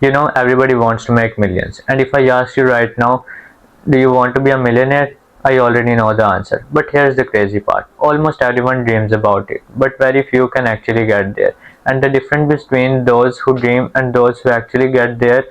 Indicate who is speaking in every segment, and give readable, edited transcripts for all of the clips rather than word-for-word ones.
Speaker 1: Everybody wants to make millions. And if I ask you right now, do you want to be a millionaire? I already know the answer. But here's the crazy part. Almost everyone dreams about it, but very few can actually get there. And the difference between those who dream and those who actually get there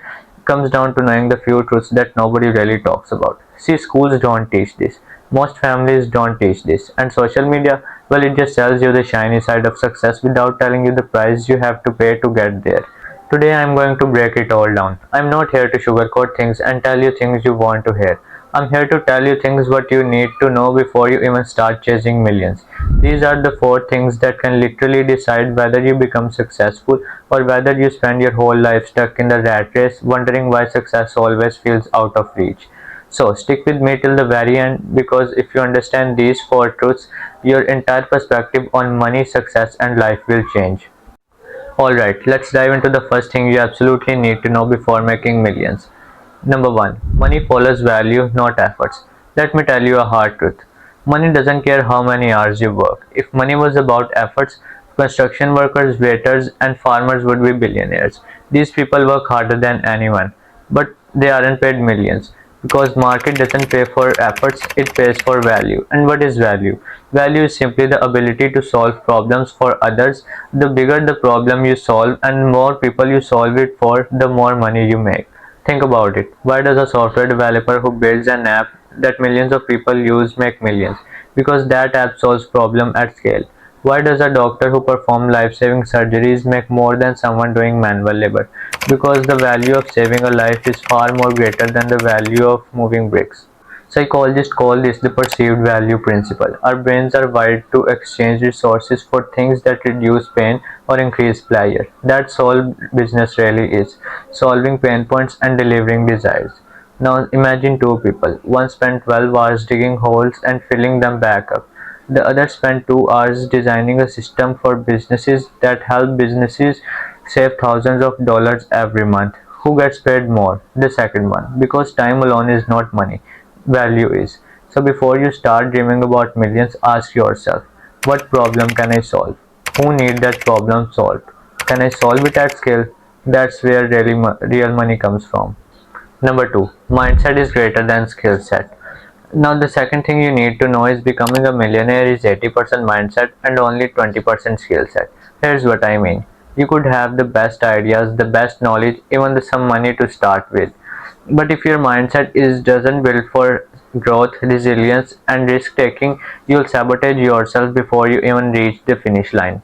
Speaker 1: comes down to knowing the few truths that nobody really talks about. See, schools don't teach this. Most families don't teach this. And social media, well, it just tells you the shiny side of success without telling you the price you have to pay to get there. Today I'm going to break it all down. I'm not here to sugarcoat things and tell you things you want to hear. I'm here to tell you things what you need to know before you even start chasing millions. These are the four things that can literally decide whether you become successful or whether you spend your whole life stuck in the rat race wondering why success always feels out of reach. So stick with me till the very end, because if you understand these four truths, your entire perspective on money, success and life will change. Alright, let's dive into the first thing you absolutely need to know before making millions. Number 1. Money follows value, not efforts. Let me tell you a hard truth. Money doesn't care how many hours you work. If money was about efforts, construction workers, waiters, and farmers would be billionaires. These people work harder than anyone, but they aren't paid millions. Because market doesn't pay for efforts, it pays for value. And what is value? Value is simply the ability to solve problems for others. The bigger the problem you solve and more people you solve it for, the more money you make. Think about it. Why does a software developer who builds an app that millions of people use make millions? Because that app solves problem at scale. Why does a doctor who performs life-saving surgeries make more than someone doing manual labor? Because the value of saving a life is far more greater than the value of moving bricks. Psychologists call this the perceived value principle. Our brains are wired to exchange resources for things that reduce pain or increase pleasure. That's all business really is, solving pain points and delivering desires. Now imagine two people. One spent 12 hours digging holes and filling them back up. The other spent 2 hours designing a system for businesses that help businesses save thousands of dollars every month. Who gets paid more? The second one. Because time alone is not money, value is. So before you start dreaming about millions, ask yourself, what problem can I solve? Who need that problem solved? Can I solve it at scale? That's where real money comes from. Number 2. Mindset is greater than skill set. Now the second thing you need to know is becoming a millionaire is 80% mindset and only 20% skill set. Here's what I mean. You could have the best ideas, the best knowledge, even some money to start with. But if your mindset is doesn't build for growth, resilience and risk taking, you'll sabotage yourself before you even reach the finish line.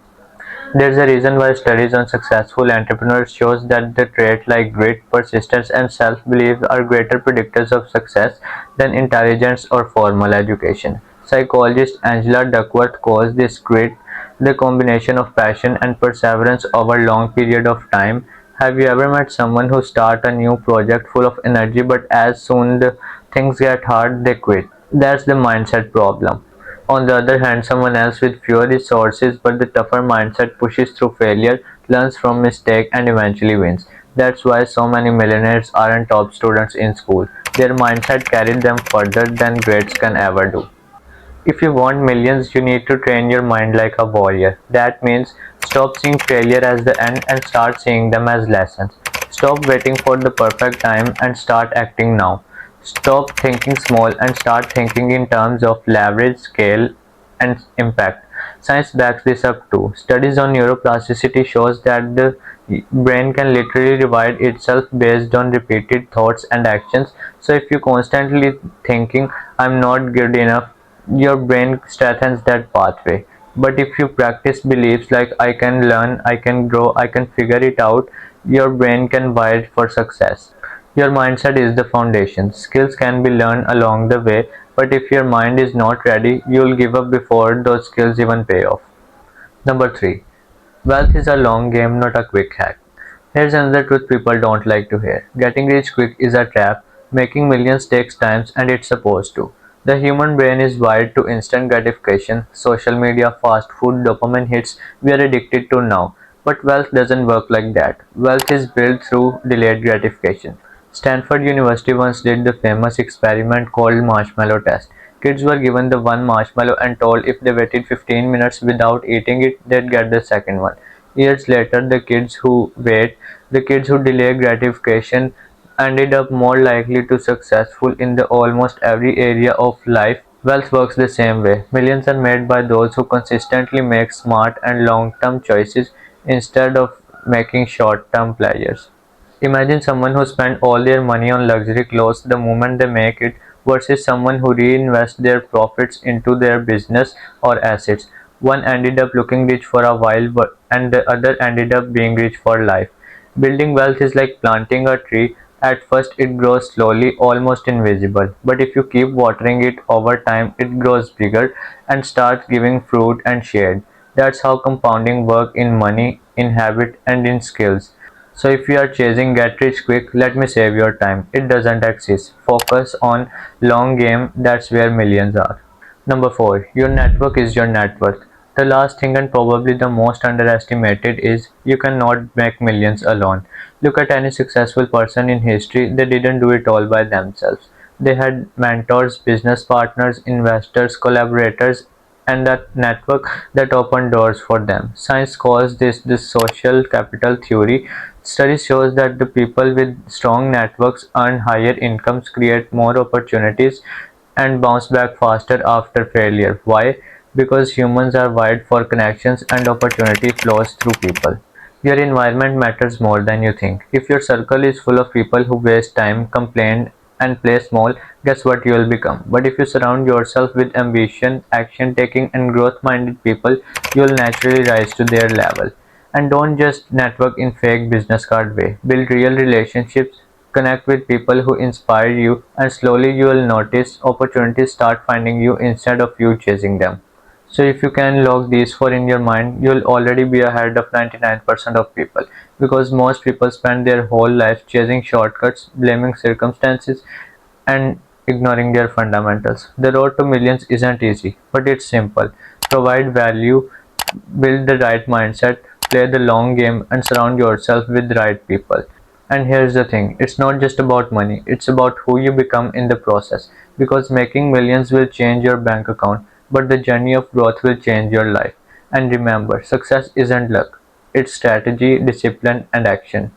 Speaker 1: There's a reason why studies on successful entrepreneurs shows that the traits like grit, persistence, and self-belief are greater predictors of success than intelligence or formal education. Psychologist Angela Duckworth calls this grit the combination of passion and perseverance over a long period of time. Have you ever met someone who start a new project full of energy but as soon the things get hard they quit? That's the mindset problem. On the other hand, someone else with fewer resources but the tougher mindset pushes through failure, learns from mistake and eventually wins. That's why so many millionaires aren't top students in school. Their mindset carried them further than grades can ever do. If you want millions, you need to train your mind like a warrior. That means stop seeing failure as the end and start seeing them as lessons. Stop waiting for the perfect time and start acting now. Stop thinking small and start thinking in terms of leverage, scale, and impact. Science backs this up too. Studies on neuroplasticity shows that the brain can literally rewire itself based on repeated thoughts and actions. So if you constantly thinking I'm not good enough, your brain strengthens that pathway. But if you practice beliefs like I can learn, I can grow, I can figure it out, your brain can wire it for success. Your mindset is the foundation. Skills can be learned along the way, but if your mind is not ready, you'll give up before those skills even pay off. Number 3. Wealth is a long game, not a quick hack. Here's another truth people don't like to hear. Getting rich quick is a trap. Making millions takes time and it's supposed to. The human brain is wired to instant gratification. Social media, fast food, dopamine hits we are addicted to now. But wealth doesn't work like that. Wealth is built through delayed gratification. Stanford University once did the famous experiment called marshmallow test. Kids were given the one marshmallow and told if they waited 15 minutes without eating it, they'd get the second one. Years later, the kids who wait The kids who delay gratification ended up more likely to successful in the almost every area of life. Wealth works the same way. Millions are made by those who consistently make smart and long-term choices instead of making short-term pleasures. Imagine someone who spends all their money on luxury clothes the moment they make it versus someone who reinvests their profits into their business or assets. One ended up looking rich for a while and the other ended up being rich for life. Building wealth is like planting a tree. At first it grows slowly, almost invisible. But if you keep watering it over time, it grows bigger and starts giving fruit and shade. That's how compounding works in money, in habit, and in skills. So if you are chasing get rich quick, let me save your time. It doesn't exist. Focus on long game, that's where millions are. Number 4. Your network is your net worth. The last thing and probably the most underestimated is you cannot make millions alone. Look at any successful person in history, they didn't do it all by themselves. They had mentors, business partners, investors, collaborators, and that network that opened doors for them. Science calls this social capital theory. Study shows that the people with strong networks earn higher incomes, create more opportunities, and bounce back faster after failure. Why? Because humans are wired for connections and opportunity flows through people. Your environment matters more than you think. If your circle is full of people who waste time, complain, and play small, guess what you will become. But if you surround yourself with ambition, action taking, and growth minded people, you will naturally rise to their level. And don't just network in fake business card way. Build real relationships, connect with people who inspire you, and slowly you will notice opportunities start finding you instead of you chasing them. So if you can log these four in your mind, you'll already be ahead of 99% of people, because most people spend their whole life chasing shortcuts, blaming circumstances, and ignoring their fundamentals. The road to millions isn't easy, but it's simple. Provide value, build the right mindset, play the long game, and surround yourself with the right people. And here's the thing, it's not just about money, it's about who you become in the process. Because making millions will change your bank account, but the journey of growth will change your life. And remember, success isn't luck, it's strategy, discipline, and action.